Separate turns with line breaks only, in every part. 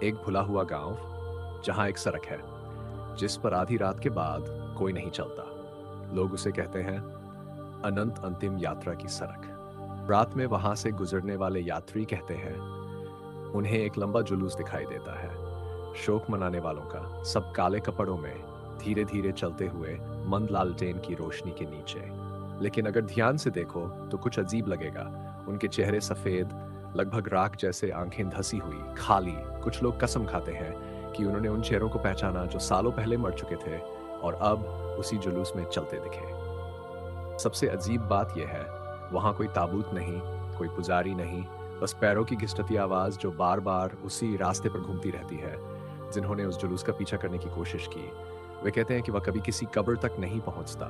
एक भुला हुआ गांव जहां एक सड़क है जिस पर आधी रात के बाद कोई नहीं चलता। लोग उसे कहते हैं अनंत अंतिम यात्रा की सड़क। रात में वहां से गुजरने वाले यात्री कहते हैं उन्हें एक लंबा जुलूस दिखाई देता है, शोक मनाने वालों का, सब काले कपड़ों में धीरे धीरे चलते हुए मंद लालटेन की रोशनी के नीचे। लेकिन अगर ध्यान से देखो तो कुछ अजीब लगेगा। उनके चेहरे सफेद, लगभग राख जैसे, आंखें धसी हुई, खाली। कुछ लोग कसम खाते हैं कि उन्होंने उन चेहरों को पहचाना जो सालों पहले मर चुके थे और अब उसी जुलूस में चलते दिखे। सबसे अजीब बात यह है, वहां कोई ताबूत नहीं, कोई पुजारी नहीं, बस पैरों की घिसटती आवाज जो बार बार उसी रास्ते पर घूमती रहती है। जिन्होंने उस जुलूस का पीछा करने की कोशिश की वे कहते हैं कि वह कभी किसी कब्र तक नहीं पहुंचता,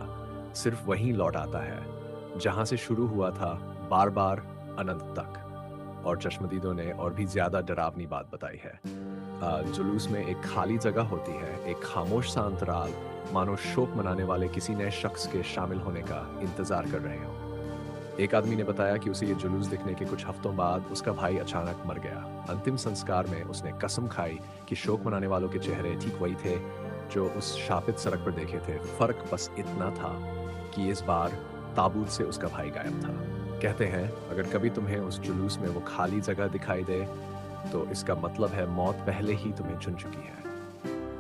सिर्फ वहीं लौट आता है जहां से शुरू हुआ था, बार बार अनंत तक। और चश्मदीदों ने और भी ज्यादा डरावनी बात बताई है। जुलूस में एक खाली जगह होती है, एक खामोश सा अंतराल, मानो शोक मनाने वाले किसी नए शख्स के शामिल होने का इंतजार कर रहे हो। एक आदमी ने बताया कि उसे ये जुलूस दिखने के कुछ हफ्तों बाद उसका भाई अचानक मर गया। अंतिम संस्कार में उसने कसम खाई कि शोक मनाने वालों के चेहरे ठीक वही थे जो उस शापित सड़क पर देखे थे। फर्क बस इतना था कि इस बार ताबूत से उसका भाई गायब था। कहते हैं अगर कभी तुम्हें उस जुलूस में वो खाली जगह दिखाई दे तो इसका मतलब है मौत पहले ही तुम्हें चुन चुकी है।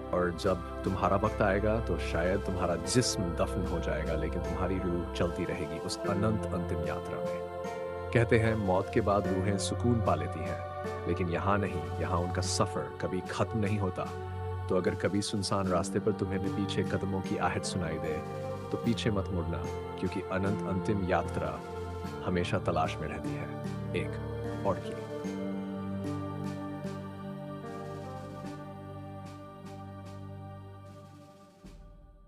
और जब तुम्हारा वक्त आएगा तो शायद तुम्हारा जिस्म दफन हो जाएगा, लेकिन तुम्हारी रूह चलती रहेगी उस अनंत अंतिम यात्रा में। कहते हैं मौत के बाद रूहें सुकून पा लेती हैं, लेकिन यहाँ नहीं, यहाँ उनका सफर कभी खत्म नहीं होता। तो अगर कभी सुनसान रास्ते पर तुम्हें भी पीछे कदमों की आहट सुनाई दे तो पीछे मत मुड़ना, क्योंकि अनंत अंतिम यात्रा हमेशा तलाश में रहती है एक और की।